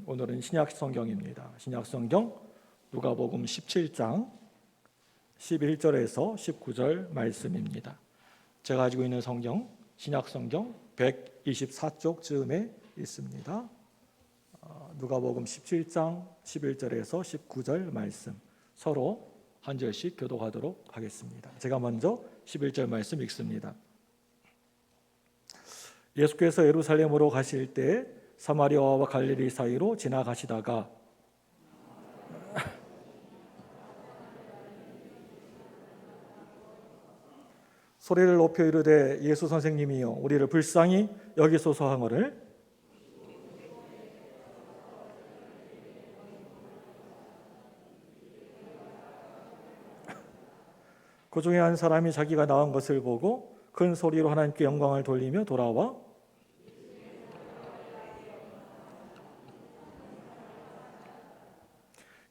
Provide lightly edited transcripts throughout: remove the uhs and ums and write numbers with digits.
오늘은 신약 성경입니다. 신약 성경 누가복음 17장 11절에서 19절 말씀입니다. 제가 가지고 있는 성경 신약 성경 124쪽쯤에 있습니다. 누가복음 17장 11절에서 19절 말씀 서로 한 절씩 교독하도록 하겠습니다. 제가 먼저 11절 말씀 읽습니다. 예수께서 예루살렘으로 가실 때 사마리아와 갈릴리 사이로 지나가시다가 소리를 높여 이르되 예수 선생님이여 우리를 불쌍히 여기소서 하거늘 그 중에 한 사람이 자기가 나은 것을 보고 큰 소리로 하나님께 영광을 돌리며 돌아와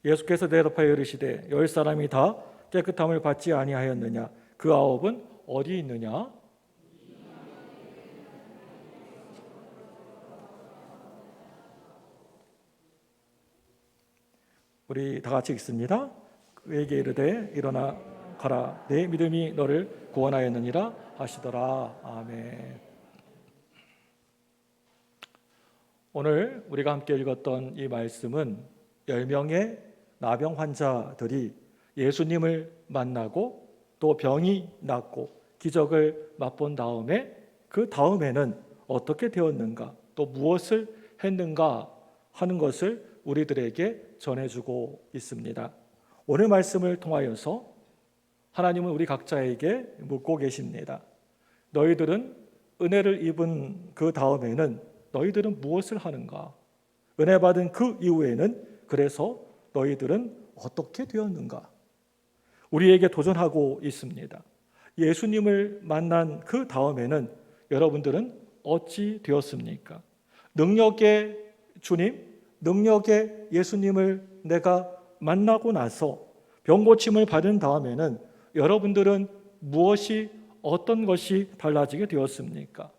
예수께서 대답하여 이르시되 10사람이 다 깨끗함을 받지 아니하였느냐 그 9은 어디 있느냐? 우리 다 같이 읽습니다. 그에게 이르되 일어나 가라 내 믿음이 너를 구원하였느니라 하시더라. 아멘. 오늘 우리가 함께 읽었던 이 말씀은 10명의 나병 환자들이 예수님을 만나고 또 병이 낫고 기적을 맛본 다음에 그 다음에는 어떻게 되었는가 또 무엇을 했는가 하는 것을 우리들에게 전해주고 있습니다. 오늘 말씀을 통하여서 하나님은 우리 각자에게 묻고 계십니다. 너희들은 은혜를 입은 그 다음에는 너희들은 무엇을 하는가? 은혜 받은 그 이후에는 그래서 너희들은 어떻게 되었는가? 우리에게 도전하고 있습니다. 예수님을 만난 그 다음에는 여러분들은 어찌 되었습니까? 능력의 주님, 능력의 예수님을 내가 만나고 나서 병고침을 받은 다음에는 여러분들은 무엇이 어떤 것이 달라지게 되었습니까?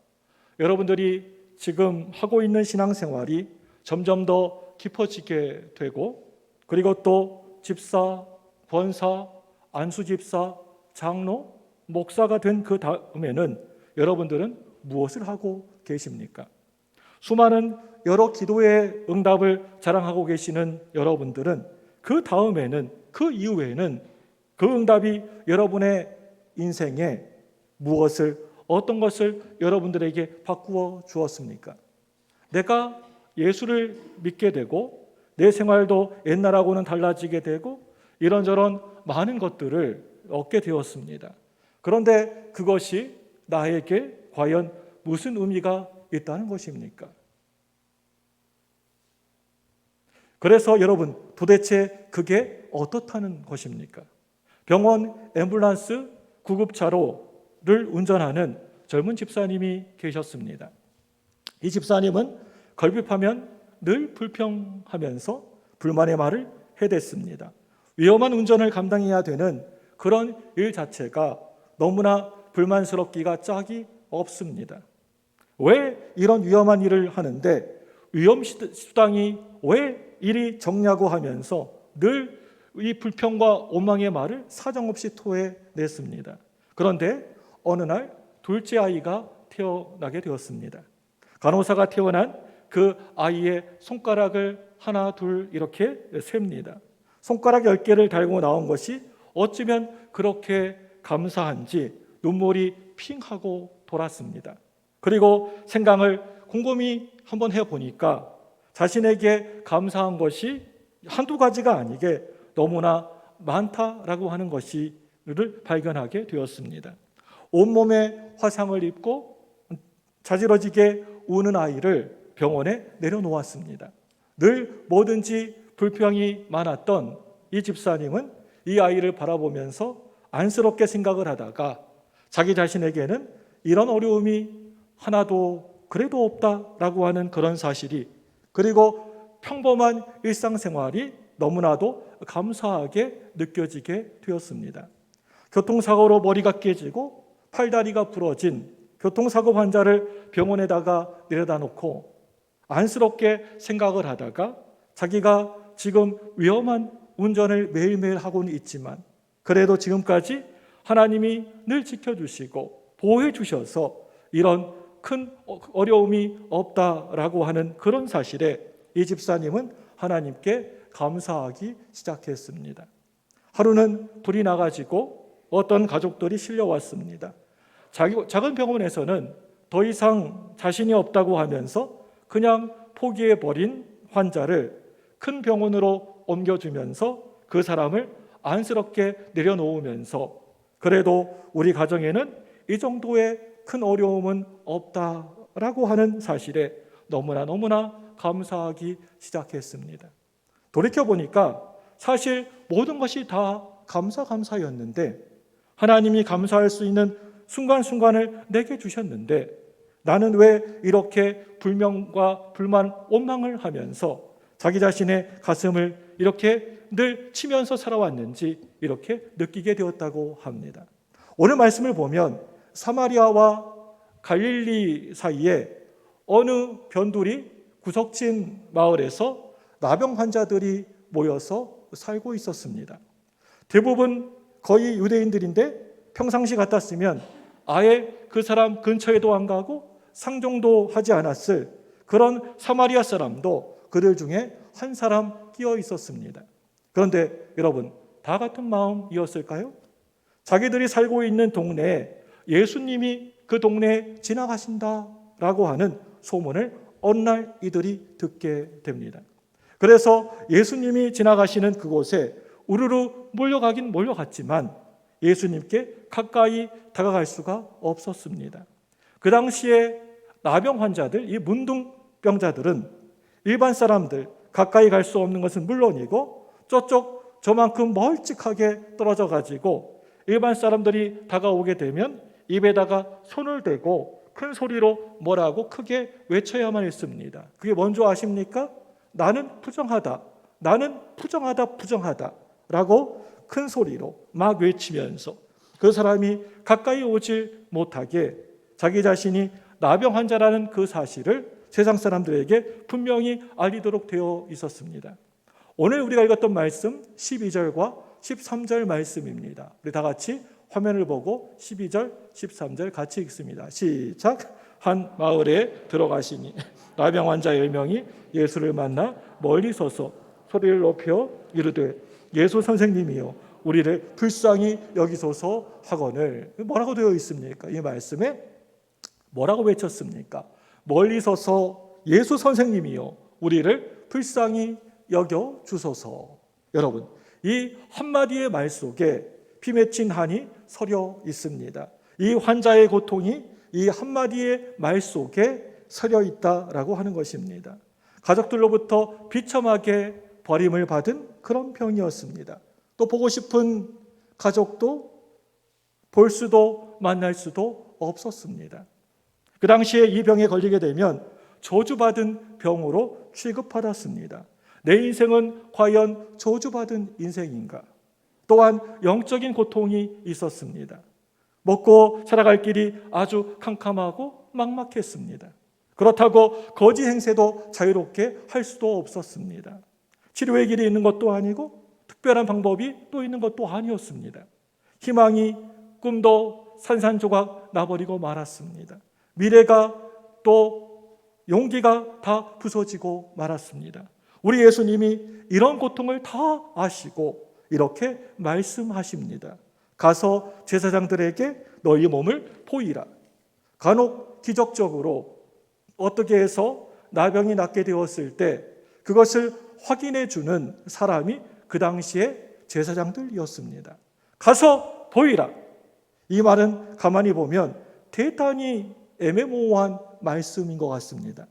여러분들이 지금 하고 있는 신앙생활이 점점 더 깊어지게 되고 그리고 또 집사, 권사, 안수집사, 장로, 목사가 된 그 다음에는 여러분들은 무엇을 하고 계십니까? 수많은 여러 기도의 응답을 자랑하고 계시는 여러분들은 그 다음에는 그 이후에는 그 응답이 여러분의 인생에 무엇을 어떤 것을 여러분들에게 바꾸어 주었습니까? 내가 예수를 믿게 되고 내 생활도 옛날하고는 달라지게 되고 이런저런 많은 것들을 얻게 되었습니다. 그런데 그것이 나에게 과연 무슨 의미가 있다는 것입니까? 그래서 여러분 도대체 그게 어떻다는 것입니까? 병원 앰뷸런스 구급차로를 운전하는 젊은 집사님이 계셨습니다. 이 집사님은 걸핏하면 늘 불평하면서 불만의 말을 해댔습니다. 위험한 운전을 감당해야 되는 그런 일 자체가 너무나 불만스럽기가 짝이 없습니다. 왜 이런 위험한 일을 하는데 위험수당이 왜 이리 적냐고 하면서 늘 이 불평과 원망의 말을 사정없이 토해냈습니다. 그런데 어느 날 둘째 아이가 태어나게 되었습니다. 간호사가 태어난 그 아이의 손가락을 하나 둘 이렇게 셉니다. 손가락 10개를 달고 나온 것이 어쩌면 그렇게 감사한지 눈물이 핑 하고 돌았습니다. 그리고 생각을 곰곰이 한번 해보니까 자신에게 감사한 것이 한두 가지가 아니게 너무나 많다라고 하는 것을 발견하게 되었습니다. 온몸에 화상을 입고 자지러지게 우는 아이를 병원에 내려놓았습니다. 늘 뭐든지 불평이 많았던 이 집사님은 이 아이를 바라보면서 안쓰럽게 생각을 하다가 자기 자신에게는 이런 어려움이 하나도 그래도 없다라고 하는 그런 사실이 그리고 평범한 일상생활이 너무나도 감사하게 느껴지게 되었습니다. 교통사고로 머리가 깨지고 팔다리가 부러진 교통사고 환자를 병원에다가 내려다 놓고 안쓰럽게 생각을 하다가 자기가 지금 위험한 운전을 매일매일 하고는 있지만 그래도 지금까지 하나님이 늘 지켜주시고 보호해 주셔서 이런 큰 어려움이 없다라고 하는 그런 사실에 이 집사님은 하나님께 감사하기 시작했습니다. 하루는 불이 나가지고 어떤 가족들이 실려왔습니다. 작은 병원에서는 더 이상 자신이 없다고 하면서 그냥 포기해버린 환자를 큰 병원으로 옮겨주면서 그 사람을 안쓰럽게 내려놓으면서 그래도 우리 가정에는 이 정도의 큰 어려움은 없다라고 하는 사실에 너무나 감사하기 시작했습니다. 돌이켜보니까 사실 모든 것이 다 감사였는데 하나님이 감사할 수 있는 순간순간을 내게 주셨는데 나는 왜 이렇게 불명과 불만, 원망을 하면서 자기 자신의 가슴을 이렇게 늘 치면서 살아왔는지 이렇게 느끼게 되었다고 합니다. 오늘 말씀을 보면 사마리아와 갈릴리 사이에 어느 변두리 구석진 마을에서 나병 환자들이 모여서 살고 있었습니다. 대부분 거의 유대인들인데 평상시 같았으면 아예 그 사람 근처에도 안 가고 상종도 하지 않았을 그런 사마리아 사람도 그들 중에 한 사람 끼어 있었습니다. 그런데 여러분, 다 같은 마음이었을까요? 자기들이 살고 있는 동네에 예수님이 그 동네에 지나가신다라고 하는 소문을 어느 날 이들이 듣게 됩니다. 그래서 예수님이 지나가시는 그곳에 우르르 몰려가긴 몰려갔지만 예수님께 가까이 다가갈 수가 없었습니다. 그 당시에 나병 환자들, 이 문둥병자들은 일반 사람들 가까이 갈 수 없는 것은 물론이고 저만큼 멀찍하게 떨어져 가지고 일반 사람들이 다가오게 되면 입에다가 손을 대고 큰 소리로 뭐라고 크게 외쳐야만 했습니다. 그게 뭔지 아십니까? 나는 부정하다 라고 큰 소리로 막 외치면서 그 사람이 가까이 오질 못하게 자기 자신이 나병 환자라는 그 사실을 세상 사람들에게 분명히 알리도록 되어 있었습니다. 오늘 우리가 읽었던 말씀 12절과 13절 말씀입니다. 우리 다 같이 화면을 보고 12절, 13절 같이 읽습니다. 시작. 한 마을에 들어가시니 나병 환자 10명이 예수를 만나 멀리 서서 소리를 높여 이르되 예수 선생님이여 우리를 불쌍히 여기소서 하거늘. 뭐라고 되어 있습니까? 이 말씀에 뭐라고 외쳤습니까? 멀리 서서 예수 선생님이여 우리를 불쌍히 여겨 주소서. 여러분, 이 한마디의 말 속에 피 맺힌 한이 서려 있습니다. 이 환자의 고통이 이 한마디의 말 속에 서려 있다라고 하는 것입니다. 가족들로부터 비참하게 버림을 받은 그런 병이었습니다. 또 보고 싶은 가족도 볼 수도 만날 수도 없었습니다. 그 당시에 이 병에 걸리게 되면 저주받은 병으로 취급받았습니다. 내 인생은 과연 저주받은 인생인가? 또한 영적인 고통이 있었습니다. 먹고 살아갈 길이 아주 캄캄하고 막막했습니다. 그렇다고 거지 행세도 자유롭게 할 수도 없었습니다. 치료의 길이 있는 것도 아니고 특별한 방법이 또 있는 것도 아니었습니다. 희망이 꿈도 산산조각 나버리고 말았습니다. 미래가 또 용기가 다 부서지고 말았습니다. 우리 예수님이 이런 고통을 다 아시고 이렇게 말씀하십니다. 가서 제사장들에게 너희 몸을 보이라. 간혹 기적적으로 어떻게 해서 나병이 낫게 되었을 때 그것을 확인해 주는 사람이 그 당시에 제사장들이었습니다. 가서 보이라. 이 말은 가만히 보면 대단히 애매모호한 말씀인 것 같습니다.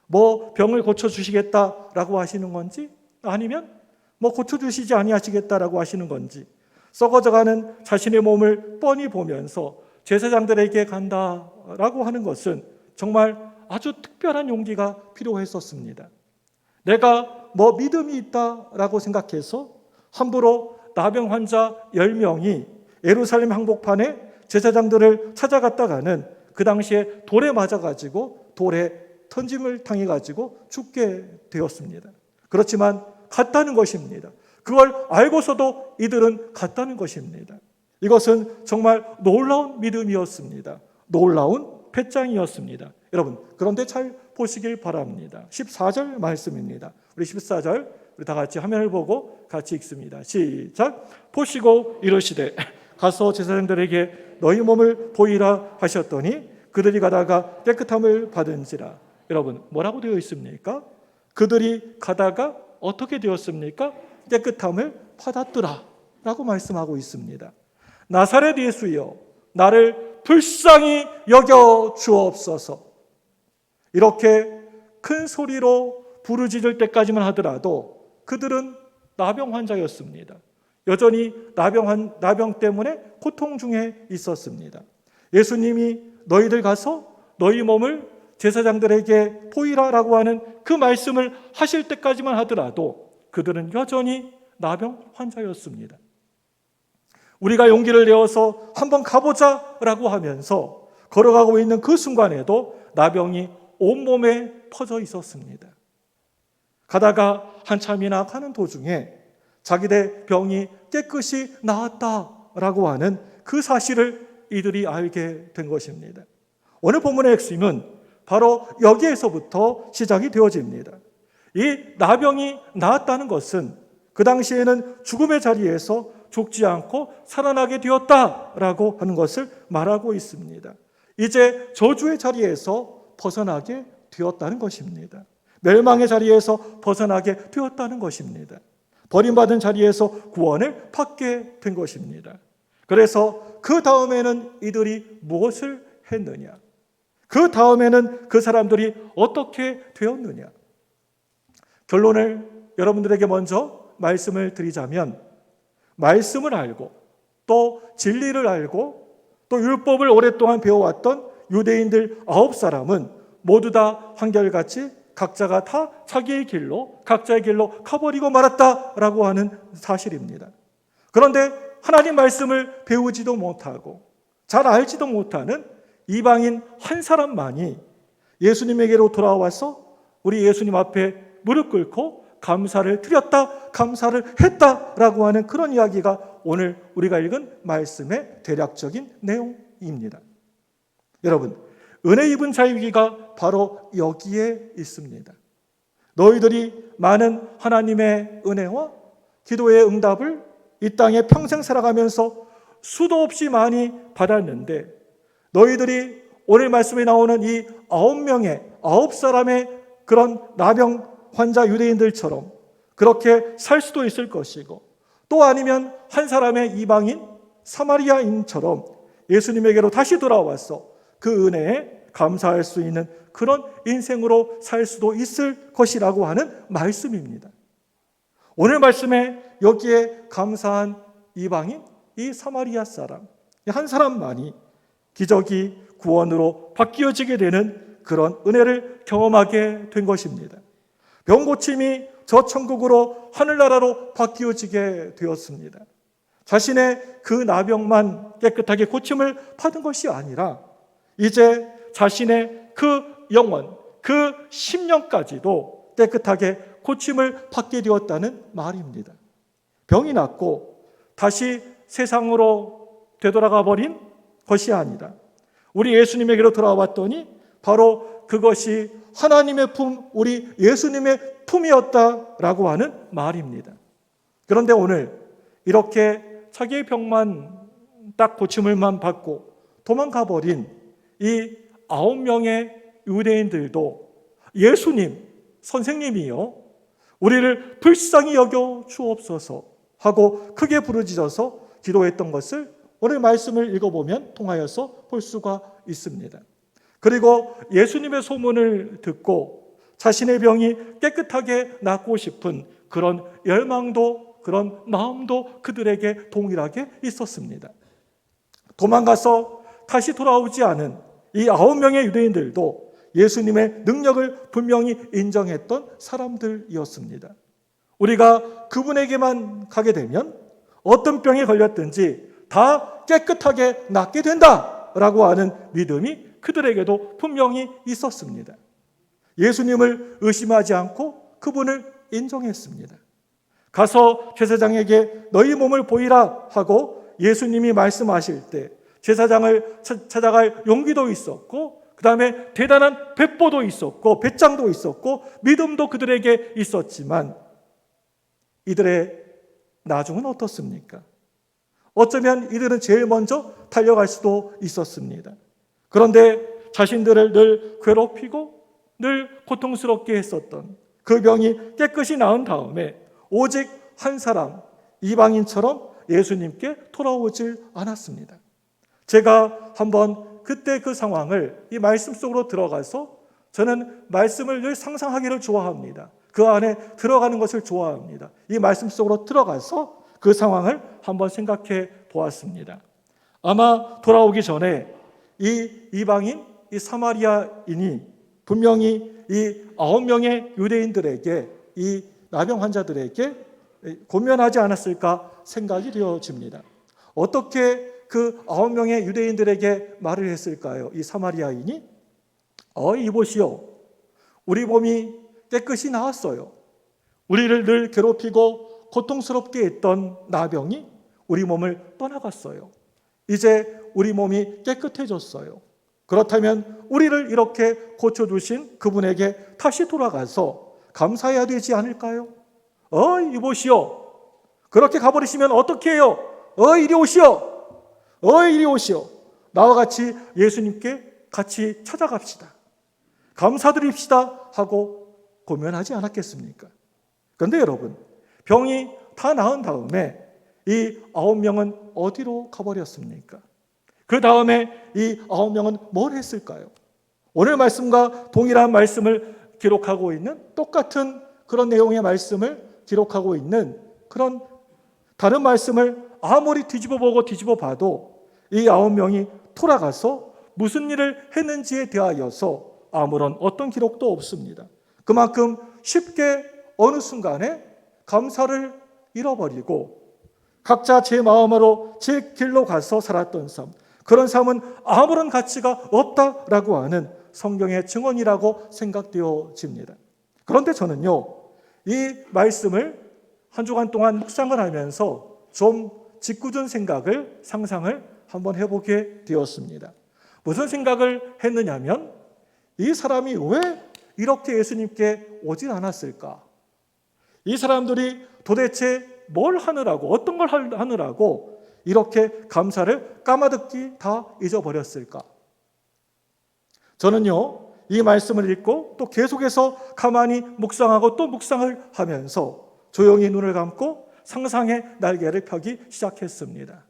뭐 병을 고쳐주시겠다라고 하시는 건지 아니면 뭐 고쳐주시지 아니하시겠다라고 하시는 건지 썩어져가는 자신의 몸을 뻔히 보면서 제사장들에게 간다라고 하는 것은 정말 아주 특별한 용기가 필요했었습니다. 내가 뭐 믿음이 있다라고 생각해서 함부로 나병 환자 10명이 예루살렘 항복판에 제사장들을 찾아갔다가는 그 당시에 돌에 맞아가지고 돌에 던짐을 당해가지고 죽게 되었습니다. 그렇지만 갔다는 것입니다. 그걸 알고서도 이들은 갔다는 것입니다. 이것은 정말 놀라운 믿음이었습니다. 놀라운 배짱이었습니다. 여러분, 그런데 잘 보시길 바랍니다. 14절 말씀입니다. 우리 14절 우리 다 같이 화면을 보고 같이 읽습니다. 시작. 보시고 이르시되 가서 제사장들에게 너희 몸을 보이라 하셨더니 그들이 가다가 깨끗함을 받은지라. 여러분, 뭐라고 되어 있습니까? 그들이 가다가 어떻게 되었습니까? 깨끗함을 받았더라 라고 말씀하고 있습니다. 나사렛 예수여, 나를 불쌍히 여겨 주옵소서. 이렇게 큰 소리로 부르짖을 때까지만 하더라도 그들은 나병 환자였습니다. 여전히 나병 때문에 고통 중에 있었습니다. 예수님이 너희들 가서 너희 몸을 제사장들에게 보이라라고 하는 그 말씀을 하실 때까지만 하더라도 그들은 여전히 나병 환자였습니다. 우리가 용기를 내어서 한번 가보자라고 하면서 걸어가고 있는 그 순간에도 나병이 온몸에 퍼져 있었습니다. 가다가 한참이나 가는 도중에 자기네 병이 깨끗이 나았다라고 하는 그 사실을 이들이 알게 된 것입니다. 오늘 본문의 핵심은 바로 여기에서부터 시작이 되어집니다. 이 나병이 나았다는 것은 그 당시에는 죽음의 자리에서 죽지 않고 살아나게 되었다라고 하는 것을 말하고 있습니다. 이제 저주의 자리에서 벗어나게 되었다는 것입니다. 멸망의 자리에서 벗어나게 되었다는 것입니다. 버림받은 자리에서 구원을 받게 된 것입니다. 그래서 그 다음에는 이들이 무엇을 했느냐? 그 다음에는 그 사람들이 어떻게 되었느냐? 결론을 여러분들에게 먼저 말씀을 드리자면, 말씀을 알고 또 진리를 알고 또 율법을 오랫동안 배워왔던 유대인들 9사람은 모두 다 한결같이 각자가 다 자기의 길로, 각자의 길로 가버리고 말았다라고 하는 사실입니다. 그런데 하나님 말씀을 배우지도 못하고 잘 알지도 못하는 이방인 한 사람만이 예수님에게로 돌아와서 우리 예수님 앞에 무릎 꿇고 감사를 드렸다, 감사를 했다라고 하는 그런 이야기가 오늘 우리가 읽은 말씀의 대략적인 내용입니다. 여러분, 은혜 입은 자유기가 바로 여기에 있습니다. 너희들이 많은 하나님의 은혜와 기도의 응답을 이 땅에 평생 살아가면서 수도 없이 많이 받았는데, 너희들이 오늘 말씀에 나오는 이 9사람의 그런 나병 환자 유대인들처럼 그렇게 살 수도 있을 것이고, 또 아니면 한 사람의 이방인 사마리아인처럼 예수님에게로 다시 돌아와서 그 은혜에 감사할 수 있는 그런 인생으로 살 수도 있을 것이라고 하는 말씀입니다. 오늘 말씀에 여기에 감사한 이방인, 이 사마리아 사람, 한 사람만이 기적이 구원으로 바뀌어지게 되는 그런 은혜를 경험하게 된 것입니다. 병고침이 저 천국으로 하늘나라로 바뀌어지게 되었습니다. 자신의 그 나병만 깨끗하게 고침을 받은 것이 아니라 이제 자신의 그 영혼, 그 심령까지도 깨끗하게 고침을 받게 되었다는 말입니다. 병이 낫고 다시 세상으로 되돌아가 버린 것이 아니라 우리 예수님에게로 돌아왔더니 바로 그것이 하나님의 품, 우리 예수님의 품이었다라고 하는 말입니다. 그런데 오늘 이렇게 자기의 병만 딱 고침을만 받고 도망가 버린 이 9명의 유대인들도 예수님, 선생님이요, 우리를 불쌍히 여겨 주옵소서 하고 크게 부르짖어서 기도했던 것을 오늘 말씀을 읽어보면 통하여서 볼 수가 있습니다. 그리고 예수님의 소문을 듣고 자신의 병이 깨끗하게 낫고 싶은 그런 열망도, 그런 마음도 그들에게 동일하게 있었습니다. 도망가서 다시 돌아오지 않은 이 9명의 유대인들도 예수님의 능력을 분명히 인정했던 사람들이었습니다. 우리가 그분에게만 가게 되면 어떤 병에 걸렸든지 다 깨끗하게 낫게 된다라고 하는 믿음이 그들에게도 분명히 있었습니다. 예수님을 의심하지 않고 그분을 인정했습니다. 가서 제사장에게 너희 몸을 보이라 하고 예수님이 말씀하실 때 제사장을 찾아갈 용기도 있었고, 그 다음에 대단한 배포도 있었고, 배짱도 있었고, 믿음도 그들에게 있었지만 이들의 나중은 어떻습니까? 어쩌면 이들은 제일 먼저 달려갈 수도 있었습니다. 그런데 자신들을 늘 괴롭히고 늘 고통스럽게 했었던 그 병이 깨끗이 나은 다음에 오직 한 사람, 이방인처럼 예수님께 돌아오질 않았습니다. 제가 한번 그때 그 상황을 이 말씀 속으로 들어가서, 저는 말씀을 늘 상상하기를 좋아합니다. 그 안에 들어가는 것을 좋아합니다. 이 말씀 속으로 들어가서 그 상황을 한번 생각해 보았습니다. 아마 돌아오기 전에 이 이방인, 이 사마리아인이 분명히 이 9명의 유대인들에게, 이 나병 환자들에게 권면하지 않았을까 생각이 되어집니다. 어떻게 그 9명의 유대인들에게 말을 했을까요? 이 사마리아인이 이보시오, 우리 몸이 깨끗이 나았어요. 우리를 늘 괴롭히고 고통스럽게 했던 나병이 우리 몸을 떠나갔어요. 이제 우리 몸이 깨끗해졌어요. 그렇다면 우리를 이렇게 고쳐주신 그분에게 다시 돌아가서 감사해야 되지 않을까요? 이보시오, 그렇게 가버리시면 어떻게 해요? 이리 오시오, 이리 오시오. 나와 같이 예수님께 같이 찾아갑시다, 감사드립시다 하고 고면하지 않았겠습니까? 그런데 여러분, 병이 다 나은 다음에 이 9명은 어디로 가버렸습니까? 그 다음에 이 9명은 뭘 했을까요? 오늘 말씀과 동일한 말씀을 기록하고 있는, 똑같은 그런 내용의 말씀을 기록하고 있는 그런 다른 말씀을 아무리 뒤집어보고 뒤집어봐도 이 9명이 돌아가서 무슨 일을 했는지에 대하여서 아무런 어떤 기록도 없습니다. 그만큼 쉽게 어느 순간에 감사를 잃어버리고 각자 제 마음으로 제 길로 가서 살았던 삶, 그런 삶은 아무런 가치가 없다라고 하는 성경의 증언이라고 생각되어집니다. 그런데 저는요, 이 말씀을 한 주간 동안 묵상을 하면서 좀 짓궂은 생각을, 상상을 한번 해보게 되었습니다. 무슨 생각을 했느냐면, 이 사람이 왜 이렇게 예수님께 오질 않았을까? 이 사람들이 도대체 뭘 하느라고, 어떤 걸 하느라고 이렇게 감사를 까마득히 다 잊어버렸을까? 저는요, 이 말씀을 읽고 또 계속해서 가만히 묵상하고 또 묵상을 하면서 조용히 눈을 감고 상상의 날개를 펴기 시작했습니다.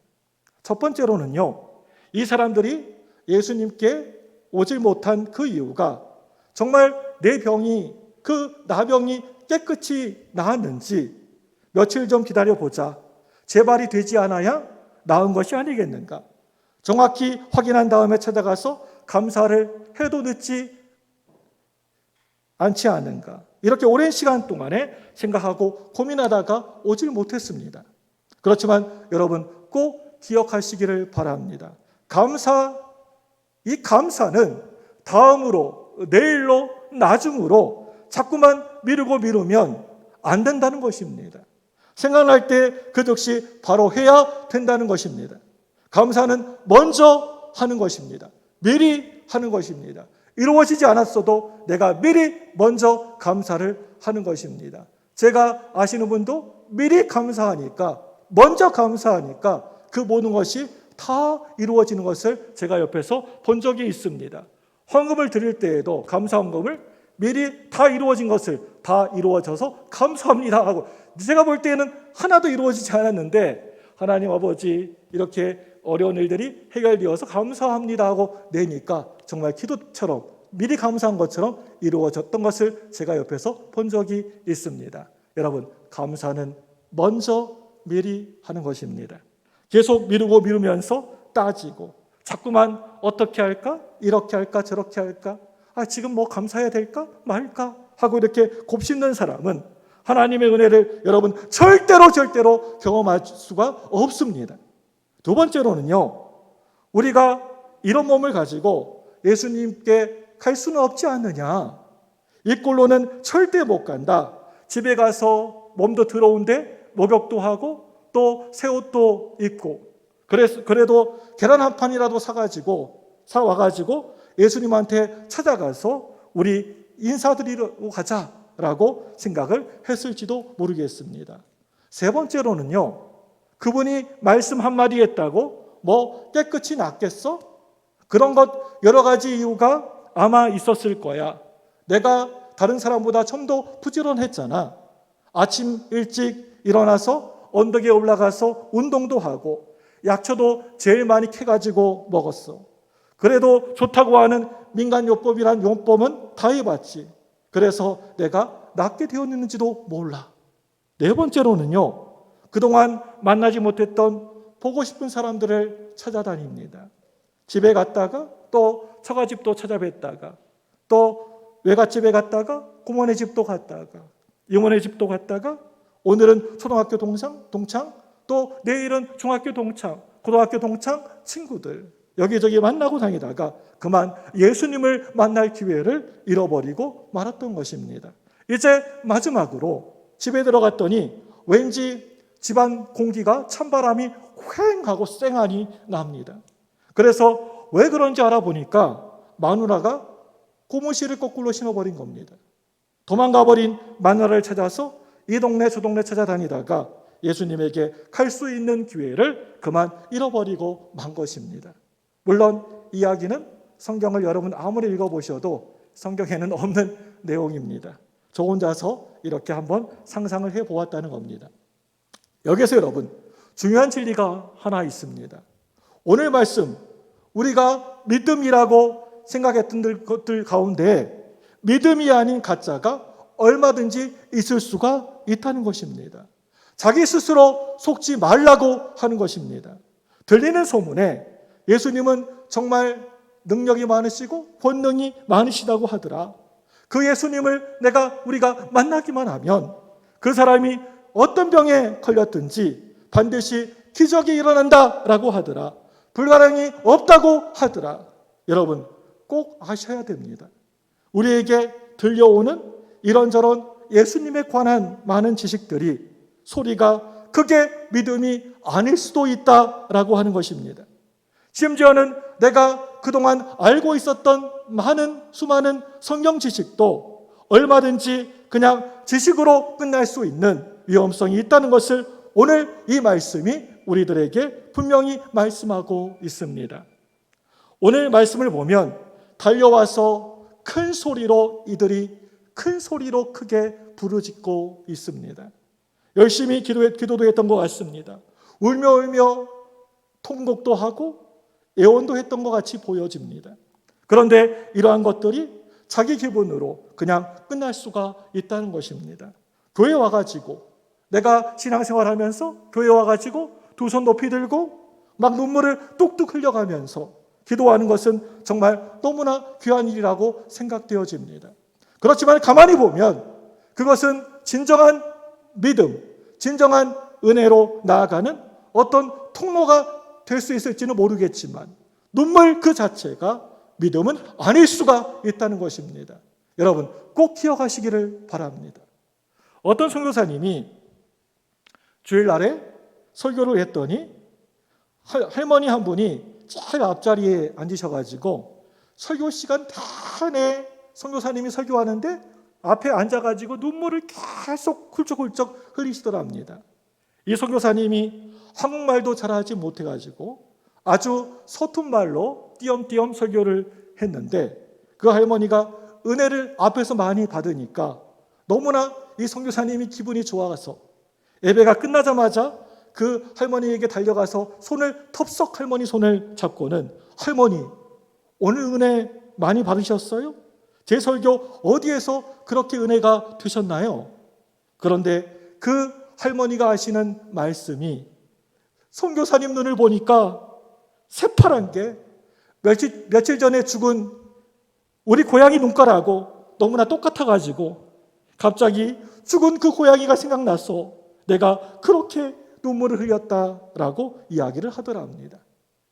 첫 번째로는요, 이 사람들이 예수님께 오질 못한 그 이유가 정말 내 병이, 그 나병이 깨끗이 나았는지 며칠 좀 기다려보자, 재발이 되지 않아야 나은 것이 아니겠는가, 정확히 확인한 다음에 찾아가서 감사를 해도 늦지 않지 않은가, 이렇게 오랜 시간 동안에 생각하고 고민하다가 오질 못했습니다. 그렇지만 여러분 꼭 기억하시기를 바랍니다. 이 감사는 다음으로, 내일로, 나중으로 자꾸만 미루면 안 된다는 것입니다. 생각날 때 그 즉시 바로 해야 된다는 것입니다. 감사는 먼저 하는 것입니다. 미리 하는 것입니다. 이루어지지 않았어도 내가 미리 먼저 감사를 하는 것입니다. 제가 아시는 분도 미리 감사하니까, 먼저 감사하니까 그 모든 것이 다 이루어지는 것을 제가 옆에서 본 적이 있습니다. 헌금을 드릴 때에도 감사 헌금을 미리 다 이루어진 것을 다 이루어져서 감사합니다 하고, 제가 볼 때에는 하나도 이루어지지 않았는데 하나님 아버지 이렇게 어려운 일들이 해결되어서 감사합니다 하고 내니까 정말 기도처럼 미리 감사한 것처럼 이루어졌던 것을 제가 옆에서 본 적이 있습니다. 여러분, 감사는 먼저 미리 하는 것입니다. 계속 미루면서 따지고 자꾸만 어떻게 할까? 이렇게 할까? 저렇게 할까? 지금 뭐 감사해야 될까? 말까? 하고 이렇게 곱씹는 사람은 하나님의 은혜를 여러분 절대로 경험할 수가 없습니다. 두 번째로는요, 우리가 이런 몸을 가지고 예수님께 갈 수는 없지 않느냐, 이 꼴로는 절대 못 간다. 집에 가서 몸도 더러운데 목욕도 하고 또 새 옷도 입고 그래도 계란 한 판이라도 사와가지고 예수님한테 찾아가서 우리 인사드리러 가자라고 생각을 했을지도 모르겠습니다. 세 번째로는요, 그분이 말씀 한마디 했다고 뭐 깨끗이 낫겠어? 그런 것 여러 가지 이유가 아마 있었을 거야. 내가 다른 사람보다 좀 더 부지런했잖아. 아침 일찍 일어나서 언덕에 올라가서 운동도 하고 약초도 제일 많이 캐가지고 먹었어. 그래도 좋다고 하는 민간요법이란 용법은 다 해봤지. 그래서 내가 낫게 되었는지도 몰라. 네 번째로는요, 그동안 만나지 못했던 보고 싶은 사람들을 찾아다닙니다. 집에 갔다가 또 처가집도 찾아뵀다가 또 외갓집에 갔다가 고모네 집도 갔다가 이모네 집도 갔다가 오늘은 초등학교 동창 또 내일은 중학교 동창, 고등학교 동창 친구들 여기저기 만나고 다니다가 그만 예수님을 만날 기회를 잃어버리고 말았던 것입니다. 이제 마지막으로 집에 들어갔더니 왠지 집안 공기가 찬바람이 휑하고 쌩하니 납니다. 그래서 왜 그런지 알아보니까 마누라가 고무신을 거꾸로 신어버린 겁니다. 도망가버린 마누라를 찾아서 이 동네 저 동네 찾아다니다가 예수님에게 갈 수 있는 기회를 그만 잃어버리고 만 것입니다. 물론 이야기는 성경을 여러분 아무리 읽어보셔도 성경에는 없는 내용입니다. 저 혼자서 이렇게 한번 상상을 해보았다는 겁니다. 여기서 여러분 중요한 진리가 하나 있습니다. 오늘 말씀 우리가 믿음이라고 생각했던 것들 가운데 믿음이 아닌 가짜가 얼마든지 있을 수가 있다는 것입니다. 자기 스스로 속지 말라고 하는 것입니다. 들리는 소문에 예수님은 정말 능력이 많으시고 권능이 많으시다고 하더라. 그 예수님을 우리가 만나기만 하면 그 사람이 어떤 병에 걸렸든지 반드시 기적이 일어난다라고 하더라. 불가능이 없다고 하더라. 여러분 꼭 아셔야 됩니다. 우리에게 들려오는 이런저런 예수님에 관한 많은 지식들이 소리가 그게 믿음이 아닐 수도 있다라고 하는 것입니다. 심지어는 내가 그동안 알고 있었던 수많은 성경 지식도 얼마든지 그냥 지식으로 끝날 수 있는 위험성이 있다는 것을 오늘 이 말씀이 우리들에게 분명히 말씀하고 있습니다. 오늘 말씀을 보면 달려와서 큰 소리로 이들이 큰 소리로 크게 부르짖고 있습니다. 열심히 기도도 했던 것 같습니다. 울며 통곡도 하고 애원도 했던 것 같이 보여집니다. 그런데 이러한 것들이 자기 기분으로 그냥 끝날 수가 있다는 것입니다. 교회 와가지고 내가 신앙생활하면서 교회 와가지고 두 손 높이 들고 막 눈물을 뚝뚝 흘려가면서 기도하는 것은 정말 너무나 귀한 일이라고 생각되어집니다. 그렇지만 가만히 보면 그것은 진정한 믿음, 진정한 은혜로 나아가는 어떤 통로가 될 수 있을지는 모르겠지만 눈물 그 자체가 믿음은 아닐 수가 있다는 것입니다. 여러분 꼭 기억하시기를 바랍니다. 어떤 선교사님이 주일날에 설교를 했더니 할머니 한 분이 제일 앞자리에 앉으셔가지고 설교 시간 내내 선교사님이 설교하는데 앞에 앉아가지고 눈물을 계속 훌쩍훌쩍 흘리시더랍니다. 이 선교사님이 한국말도 잘하지 못해가지고 아주 서툰 말로 띄엄띄엄 설교를 했는데 그 할머니가 은혜를 앞에서 많이 받으니까 너무나 이 선교사님이 기분이 좋아서 예배가 끝나자마자 그 할머니에게 달려가서 텁석 할머니 손을 잡고는 할머니 오늘 은혜 많이 받으셨어요? 제 설교 어디에서 그렇게 은혜가 되셨나요? 그런데 그 할머니가 하시는 말씀이 선교사님 눈을 보니까 새파란 게 며칠 전에 죽은 우리 고양이 눈깔하고 너무나 똑같아가지고 갑자기 죽은 그 고양이가 생각나서 내가 그렇게 눈물을 흘렸다라고 이야기를 하더랍니다.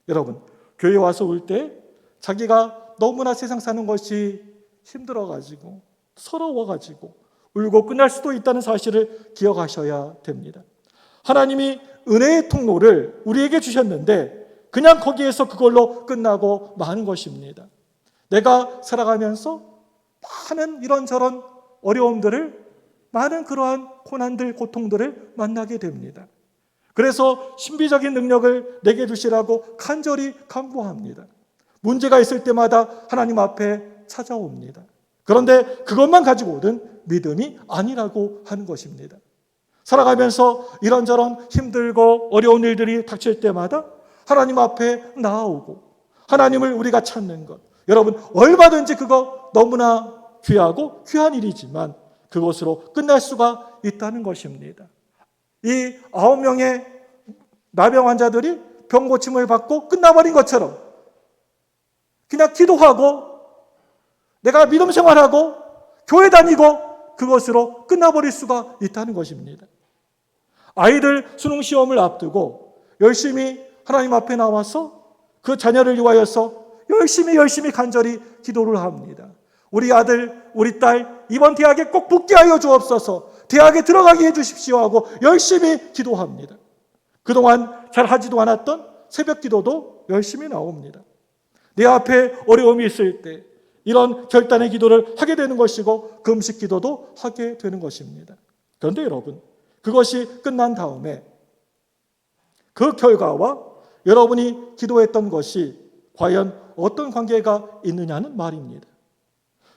여러분 교회 와서 올 때 자기가 너무나 세상 사는 것이 힘들어가지고 서러워가지고 울고 끝날 수도 있다는 사실을 기억하셔야 됩니다. 하나님이 은혜의 통로를 우리에게 주셨는데 그냥 거기에서 그걸로 끝나고 마는 것입니다. 내가 살아가면서 많은 이런저런 어려움들을, 많은 그러한 고난들, 고통들을 만나게 됩니다. 그래서 신비적인 능력을 내게 주시라고 간절히 간구합니다. 문제가 있을 때마다 하나님 앞에 찾아옵니다. 그런데 그것만 가지고는 믿음이 아니라고 하는 것입니다. 살아가면서 이런저런 힘들고 어려운 일들이 닥칠 때마다 하나님 앞에 나아오고 하나님을 우리가 찾는 것, 여러분 얼마든지 그거 너무나 귀하고 귀한 일이지만 그것으로 끝날 수가 있다는 것입니다. 이 9명의 나병 환자들이 병 고침을 받고 끝나버린 것처럼 그냥 기도하고 내가 믿음 생활하고 교회 다니고 그것으로 끝나버릴 수가 있다는 것입니다. 아이들 수능 시험을 앞두고 열심히 하나님 앞에 나와서 그 자녀를 위하여서 열심히 간절히 기도를 합니다. 우리 아들, 우리 딸 이번 대학에 꼭 붙게 하여 주옵소서, 대학에 들어가게 해주십시오 하고 열심히 기도합니다. 그동안 잘 하지도 않았던 새벽 기도도 열심히 나옵니다. 내 앞에 어려움이 있을 때 이런 결단의 기도를 하게 되는 것이고 금식 기도도 하게 되는 것입니다. 그런데 여러분, 그것이 끝난 다음에 그 결과와 여러분이 기도했던 것이 과연 어떤 관계가 있느냐는 말입니다.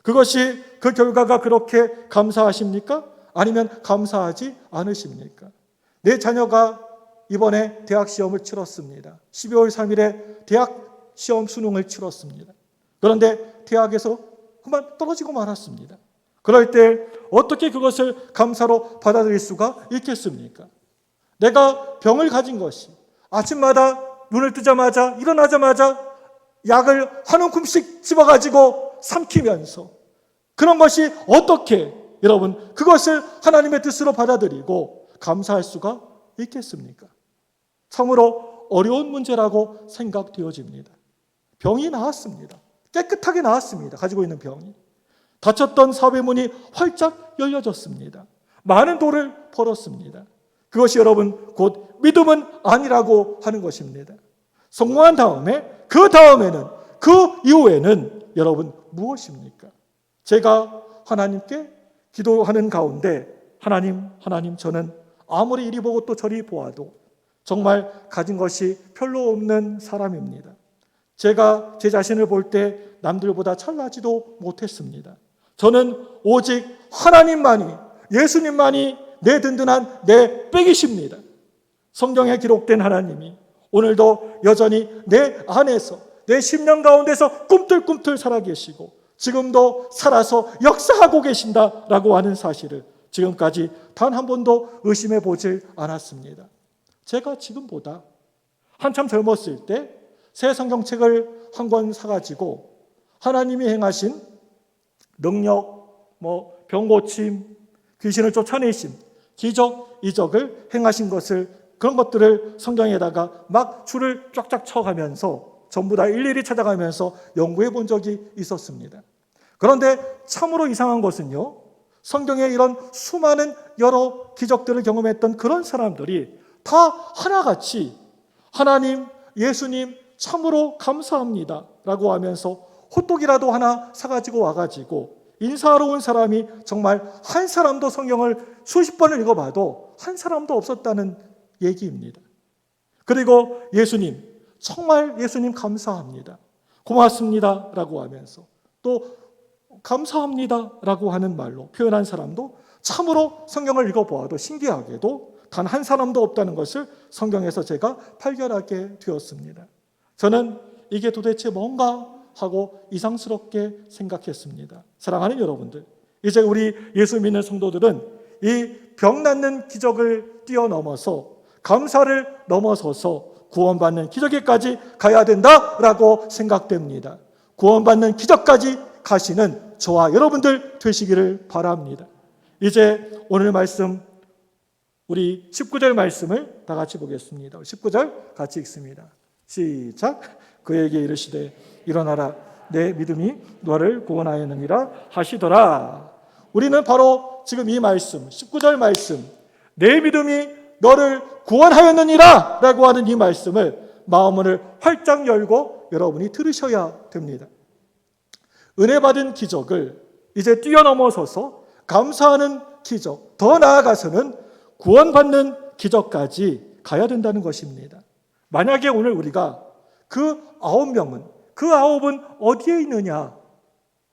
그것이 그 결과가 그렇게 감사하십니까? 아니면 감사하지 않으십니까? 내 자녀가 이번에 대학 시험을 치렀습니다. 12월 3일에 대학 시험 수능을 치렀습니다. 그런데 대학에서 그만 떨어지고 말았습니다. 그럴 때 어떻게 그것을 감사로 받아들일 수가 있겠습니까? 내가 병을 가진 것이 아침마다 눈을 뜨자마자 일어나자마자 약을 한 움큼씩 집어가지고 삼키면서 그런 것이 어떻게 여러분 그것을 하나님의 뜻으로 받아들이고 감사할 수가 있겠습니까? 참으로 어려운 문제라고 생각되어집니다. 병이 나았습니다. 깨끗하게 나았습니다. 가지고 있는 병이. 닫혔던 사업의 문이 활짝 열려졌습니다. 많은 돈을 벌었습니다. 그것이 여러분 곧 믿음은 아니라고 하는 것입니다. 성공한 다음에 그 다음에는 그 이후에는 여러분 무엇입니까? 제가 하나님께 기도하는 가운데 하나님 저는 아무리 이리 보고 또 저리 보아도 정말 가진 것이 별로 없는 사람입니다. 제가 제 자신을 볼 때 남들보다 잘나지도 못했습니다. 저는 오직 하나님만이, 예수님만이 내 든든한 내 백이십니다. 성경에 기록된 하나님이 오늘도 여전히 내 안에서 내 심령 가운데서 꿈틀꿈틀 살아계시고 지금도 살아서 역사하고 계신다라고 하는 사실을 지금까지 단 한 번도 의심해 보질 않았습니다. 제가 지금보다 한참 젊었을 때 새 성경책을 한 권 사가지고 하나님이 행하신 능력, 병 고침, 귀신을 쫓아내심, 기적, 이적을 행하신 것을 그런 것들을 성경에다가 막 줄을 쫙쫙 쳐가면서 전부 다 일일이 찾아가면서 연구해 본 적이 있었습니다. 그런데 참으로 이상한 것은요, 성경에 이런 수많은 여러 기적들을 경험했던 그런 사람들이 다 하나같이 하나님, 예수님 참으로 감사합니다 라고 하면서 호떡이라도 하나 사가지고 와가지고 인사하러 온 사람이 정말 한 사람도 성경을 수십 번을 읽어봐도 한 사람도 없었다는 얘기입니다. 그리고 예수님, 정말 예수님 감사합니다, 고맙습니다 라고 하면서 또 감사합니다 라고 하는 말로 표현한 사람도 참으로 성경을 읽어보아도 신기하게도 단 한 사람도 없다는 것을 성경에서 제가 발견하게 되었습니다. 저는 이게 도대체 뭔가 하고 이상스럽게 생각했습니다. 사랑하는 여러분들, 이제 우리 예수 믿는 성도들은 이 병 낫는 기적을 뛰어넘어서 감사를 넘어서서 구원받는 기적에까지 가야 된다라고 생각됩니다. 구원받는 기적까지 가시는 저와 여러분들 되시기를 바랍니다. 이제 오늘 말씀 우리 19절 말씀을 다 같이 보겠습니다. 19절 같이 읽습니다. 시작. 그에게 이르시되 일어나라, 내 믿음이 너를 구원하였느니라 하시더라. 우리는 바로 지금 이 말씀, 19절 말씀, 내 믿음이 너를 구원하였느니라 라고 하는 이 말씀을 마음을 활짝 열고 여러분이 들으셔야 됩니다. 은혜 받은 기적을 이제 뛰어넘어서서 감사하는 기적, 더 나아가서는 구원받는 기적까지 가야 된다는 것입니다. 만약에 오늘 우리가 그 9명은, 그 9은 어디에 있느냐,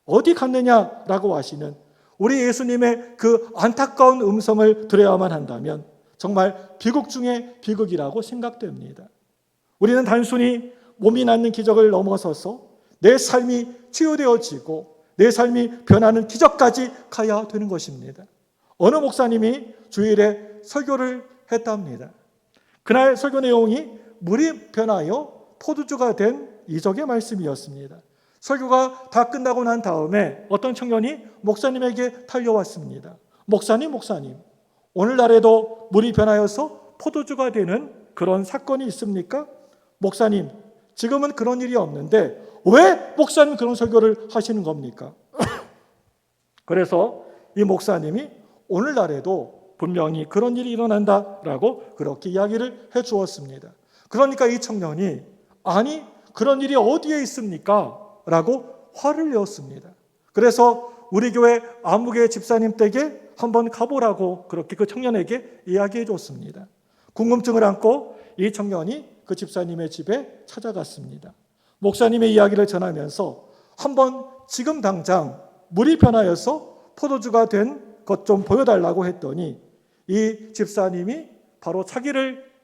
어디 갔느냐라고 하시는 우리 예수님의 그 안타까운 음성을 들어야만 한다면 정말 비극 중에 비극이라고 생각됩니다. 우리는 단순히 몸이 낫는 기적을 넘어서서 내 삶이 치유되어지고 내 삶이 변하는 기적까지 가야 되는 것입니다. 어느 목사님이 주일에 설교를 했답니다. 그날 설교 내용이 물이 변하여 포도주가 된 이적의 말씀이었습니다. 설교가 다 끝나고 난 다음에 어떤 청년이 목사님에게 달려왔습니다. 목사님, 오늘날에도 물이 변하여서 포도주가 되는 그런 사건이 있습니까? 목사님, 지금은 그런 일이 없는데 왜 목사님 그런 설교를 하시는 겁니까? 그래서 이 목사님이 오늘날에도 분명히 그런 일이 일어난다라고 그렇게 이야기를 해 주었습니다. 그러니까 이 청년이 아니 그런 일이 어디에 있습니까? 라고 화를 내었습니다. 그래서 우리 교회 아무개 집사님 댁에 한번 가보라고 그렇게 그 청년에게 이야기해 줬습니다. 궁금증을 안고 이 청년이 그 집사님의 집에 찾아갔습니다. 목사님의 이야기를 전하면서 한번 지금 당장 물이 변하여서 포도주가 된 것 좀 보여달라고 했더니 이 집사님이 바로 자기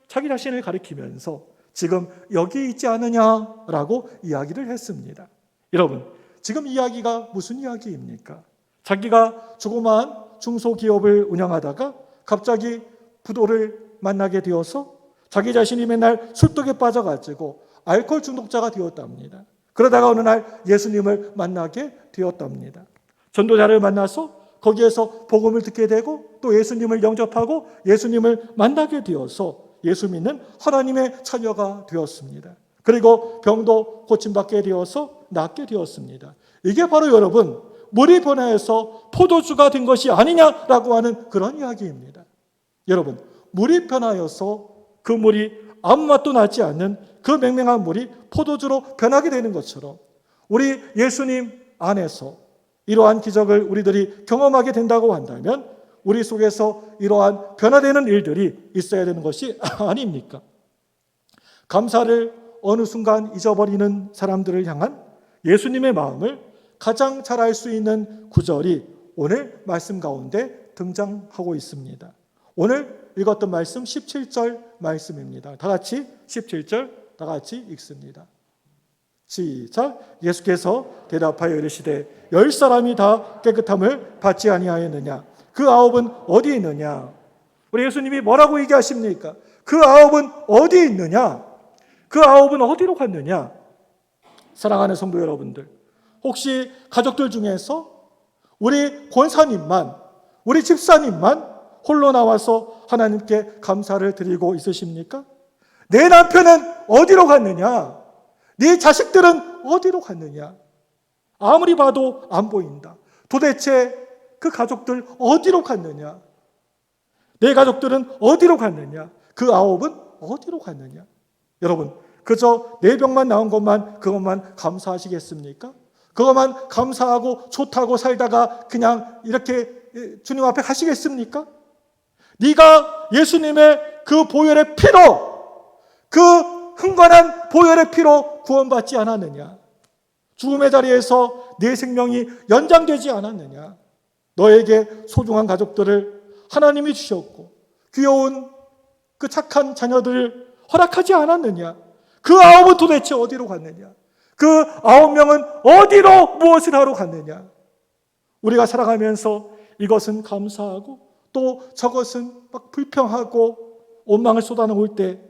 자신을 가리키면서 지금 여기 있지 않느냐라고 이야기를 했습니다. 여러분, 지금 이야기가 무슨 이야기입니까? 자기가 조그마한 중소기업을 운영하다가 갑자기 부도를 만나게 되어서 자기 자신이 맨날 술독에 빠져가지고 알코올 중독자가 되었답니다. 그러다가 어느 날 예수님을 만나게 되었답니다. 전도자를 만나서 거기에서 복음을 듣게 되고 또 예수님을 영접하고 예수님을 만나게 되어서 예수 믿는 하나님의 자녀가 되었습니다. 그리고 병도 고침받게 되어서 낫게 되었습니다. 이게 바로 여러분 물이 변화해서 포도주가 된 것이 아니냐라고 하는 그런 이야기입니다. 여러분, 물이 변화해서 그 물이 아무 맛도 나지 않는 그 맹맹한 물이 포도주로 변하게 되는 것처럼 우리 예수님 안에서 이러한 기적을 우리들이 경험하게 된다고 한다면 우리 속에서 이러한 변화되는 일들이 있어야 되는 것이 아닙니까? 감사를 어느 순간 잊어버리는 사람들을 향한 예수님의 마음을 가장 잘 알 수 있는 구절이 오늘 말씀 가운데 등장하고 있습니다. 오늘 읽었던 말씀 17절 말씀입니다. 다 같이 17절 다 같이 읽습니다. 시작. 예수께서 대답하여 이르시되 10사람이 다 깨끗함을 받지 아니하였느냐? 그 9은 어디 있느냐? 우리 예수님이 뭐라고 얘기하십니까? 그 9은 어디 있느냐? 그 9은 어디로 갔느냐? 사랑하는 성도 여러분들, 혹시 가족들 중에서 우리 권사님만, 우리 집사님만 홀로 나와서 하나님께 감사를 드리고 있으십니까? 내 남편은 어디로 갔느냐? 네 자식들은 어디로 갔느냐? 아무리 봐도 안 보인다. 도대체 그 가족들 어디로 갔느냐? 내 가족들은 어디로 갔느냐? 그 9은 어디로 갔느냐? 여러분, 그저 내 병만 나온 것만 그것만 감사하시겠습니까? 그것만 감사하고 좋다고 살다가 그냥 이렇게 주님 앞에 가시겠습니까? 네가 예수님의 그 보혈의 피로, 그 흥건한 보혈의 피로 구원받지 않았느냐? 죽음의 자리에서 내 생명이 연장되지 않았느냐? 너에게 소중한 가족들을 하나님이 주셨고 귀여운 그 착한 자녀들을 허락하지 않았느냐? 그 9은 도대체 어디로 갔느냐? 그 9명은 어디로 무엇을 하러 갔느냐? 우리가 살아가면서 이것은 감사하고 또 저것은 막 불평하고 원망을 쏟아놓을 때,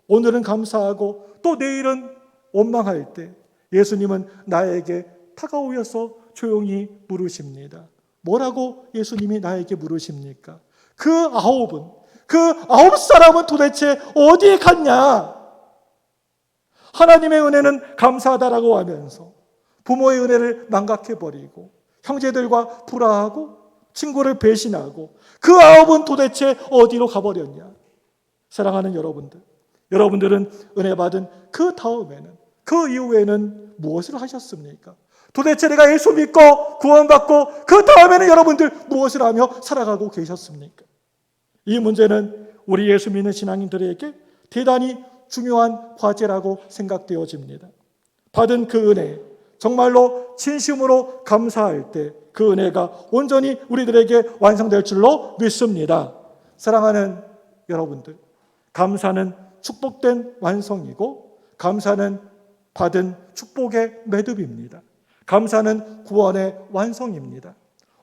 오늘은 감사하고 또 내일은 원망할 때 예수님은 나에게 다가오셔서 조용히 물으십니다. 뭐라고 예수님이 나에게 물으십니까? 그 9은, 그 9사람은 도대체 어디에 갔냐? 하나님의 은혜는 감사하다라고 하면서 부모의 은혜를 망각해버리고 형제들과 불화하고 친구를 배신하고 그 아홉은 도대체 어디로 가버렸냐? 사랑하는 여러분들, 여러분들은 은혜 받은 그 다음에는, 그 이후에는 무엇을 하셨습니까? 도대체 내가 예수 믿고 구원받고 그 다음에는 여러분들 무엇을 하며 살아가고 계셨습니까? 이 문제는 우리 예수 믿는 신앙인들에게 대단히 중요한 과제라고 생각되어집니다. 받은 그 은혜, 정말로 진심으로 감사할 때 그 은혜가 온전히 우리들에게 완성될 줄로 믿습니다. 사랑하는 여러분들, 감사는 축복된 완성이고 감사는 받은 축복의 매듭입니다. 감사는 구원의 완성입니다.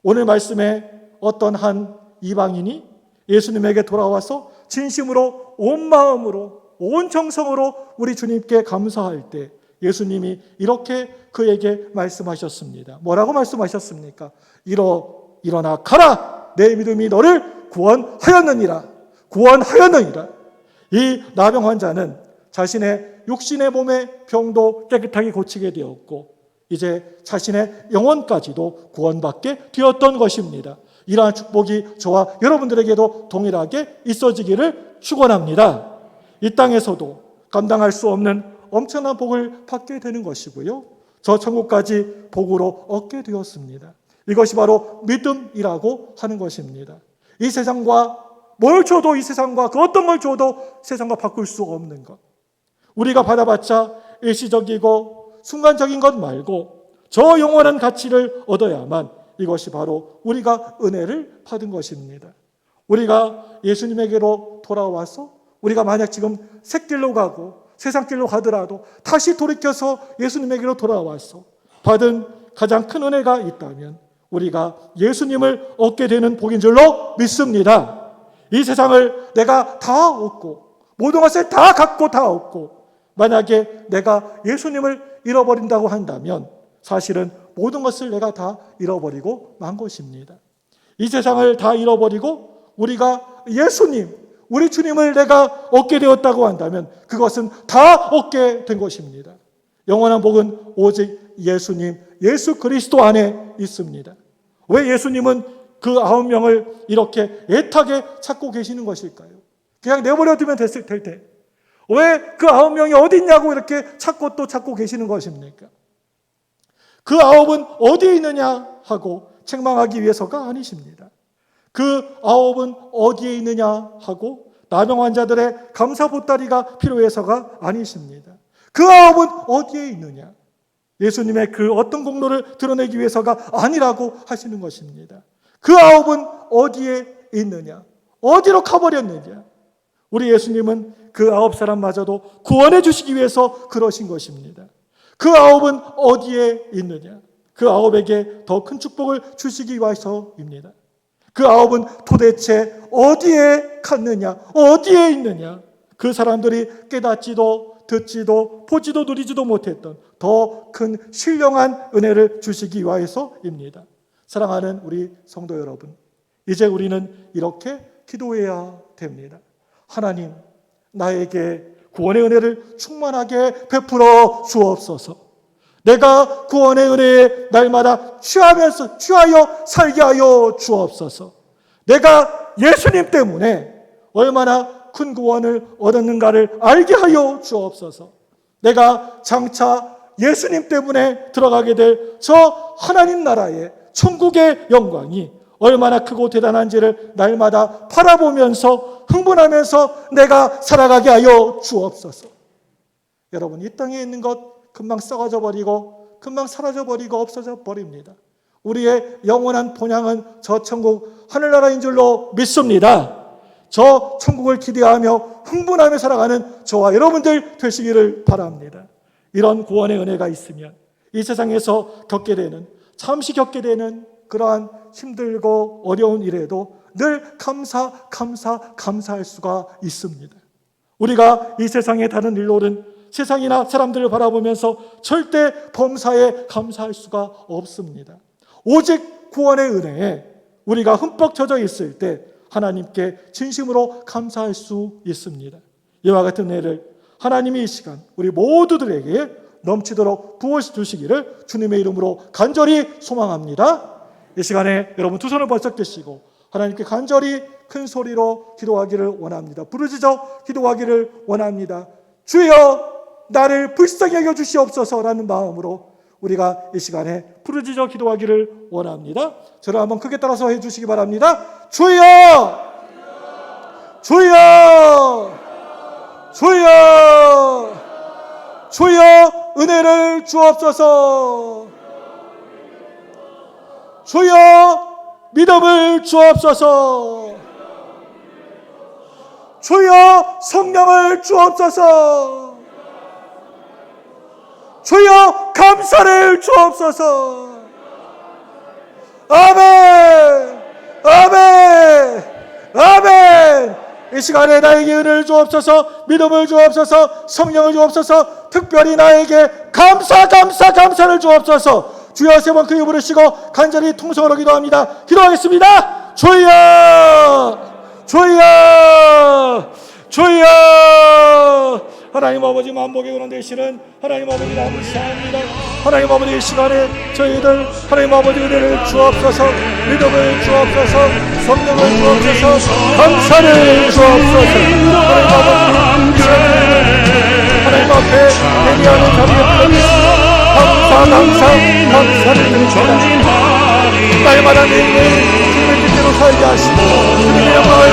오늘 말씀에 어떤 한 이방인이 예수님에게 돌아와서 진심으로 온 마음으로 온 정성으로 우리 주님께 감사할 때 예수님이 이렇게 그에게 말씀하셨습니다. 뭐라고 말씀하셨습니까? 일어나 가라! 내 믿음이 너를 구원하였느니라. 구원하였느니라. 이 나병 환자는 자신의 육신의 몸의 병도 깨끗하게 고치게 되었고 이제 자신의 영혼까지도 구원받게 되었던 것입니다. 이러한 축복이 저와 여러분들에게도 동일하게 있어지기를 축원합니다. 이 땅에서도 감당할 수 없는 엄청난 복을 받게 되는 것이고요. 저 천국까지 복으로 얻게 되었습니다. 이것이 바로 믿음이라고 하는 것입니다. 이 세상과 뭘 줘도 이 세상과 그 어떤 걸 줘도 세상과 바꿀 수 없는 것. 우리가 받아봤자 일시적이고 순간적인 것 말고 저 영원한 가치를 얻어야만 이것이 바로 우리가 은혜를 받은 것입니다. 우리가 예수님에게로 돌아와서 우리가 만약 지금 샛길로 가고 세상길로 가더라도 다시 돌이켜서 예수님에게로 돌아와서 받은 가장 큰 은혜가 있다면 우리가 예수님을 얻게 되는 복인 줄로 믿습니다. 이 세상을 내가 다 얻고 모든 것을 다 갖고 다 얻고 만약에 내가 예수님을 잃어버린다고 한다면 사실은 모든 것을 내가 다 잃어버리고 만 것입니다. 이 세상을 다 잃어버리고 우리가 예수님, 우리 주님을 내가 얻게 되었다고 한다면 그것은 다 얻게 된 것입니다. 영원한 복은 오직 예수님, 예수 그리스도 안에 있습니다. 왜 예수님은 그 9명을 이렇게 애타게 찾고 계시는 것일까요? 그냥 내버려 두면 될 때. 왜 그 9명이 어디 있냐고 이렇게 찾고 또 찾고 계시는 것입니까? 그 9은 어디에 있느냐 하고 책망하기 위해서가 아니십니다. 그 9은 어디에 있느냐 하고 나병 환자들의 감사 보따리가 필요해서가 아니십니다. 그 9은 어디에 있느냐? 예수님의 그 어떤 공로를 드러내기 위해서가 아니라고 하시는 것입니다. 그 9은 어디에 있느냐? 어디로 가버렸느냐? 우리 예수님은 그 9사람마저도 구원해 주시기 위해서 그러신 것입니다. 그 9은 어디에 있느냐? 그 9에게 더 큰 축복을 주시기 위해서입니다. 그 9은 도대체 어디에 갔느냐? 어디에 있느냐? 그 사람들이 깨닫지도 듣지도 보지도 누리지도 못했던 더 큰 신령한 은혜를 주시기 위해서입니다. 사랑하는 우리 성도 여러분, 이제 우리는 이렇게 기도해야 됩니다. 하나님, 나에게 구원의 은혜를 충만하게 베풀어 주옵소서. 내가 구원의 은혜에 날마다 취하여 살게 하여 주옵소서. 내가 예수님 때문에 얼마나 큰 구원을 얻었는가를 알게 하여 주옵소서. 내가 장차 예수님 때문에 들어가게 될 저 하나님 나라의 천국의 영광이 얼마나 크고 대단한지를 날마다 바라보면서 흥분하면서 내가 살아가게 하여 주옵소서. 여러분, 이 땅에 있는 것 금방 썩어져 버리고 금방 사라져 버리고 없어져 버립니다. 우리의 영원한 본향은 저 천국 하늘나라인 줄로 믿습니다. 저 천국을 기대하며 흥분하며 살아가는 저와 여러분들 되시기를 바랍니다. 이런 구원의 은혜가 있으면 이 세상에서 겪게 되는, 잠시 겪게 되는 그러한 힘들고 어려운 일에도 늘 감사할 수가 있습니다. 우리가 이 세상의 다른 일로는 세상이나 사람들을 바라보면서 절대 범사에 감사할 수가 없습니다. 오직 구원의 은혜에 우리가 흠뻑 젖어 있을 때 하나님께 진심으로 감사할 수 있습니다. 이와 같은 은혜를 하나님이 이 시간 우리 모두들에게 넘치도록 부어주시기를 주님의 이름으로 간절히 소망합니다. 이 시간에 여러분 두 손을 벌쩍 드시고 하나님께 간절히 큰 소리로 기도하기를 원합니다. 부르짖어 기도하기를 원합니다. 주여 나를 불쌍히 여겨 주시옵소서라는 마음으로 우리가 이 시간에 부르짖어 기도하기를 원합니다. 저를 한번 크게 따라서 해주시기 바랍니다. 주여! 주여! 주여! 주여 은혜를 주옵소서. 주여 믿음을 주옵소서. 주여 성령을 주옵소서. 주여 감사를 주옵소서. 아멘. 아멘. 아멘. 이 시간에 나에게 은혜를 주옵소서, 믿음을 주옵소서, 성령을 주옵소서, 특별히 나에게 감사를 주옵소서. 주여 세 번 크게 부르시고 간절히 통성으로 기도합니다. 기도하겠습니다. 주여, 주여, 주여. 하나님 아버지 만복의 은혜 되시는 하나님 아버지 감사합니다. 하나님 아버지 이 시간에 저희들 하나님 아버지 은혜를 주옵소서, 믿음을 주옵소서, 성령을 주옵소서, 감사를 주옵소서. 하나님 아버지 이 시간에 하나님 앞에 회개하는 자리에 부르짖습니다. 감사를 드립니다. 날마다 매일매일 주님의 뜻대로 살게 하시고 주님의 영광을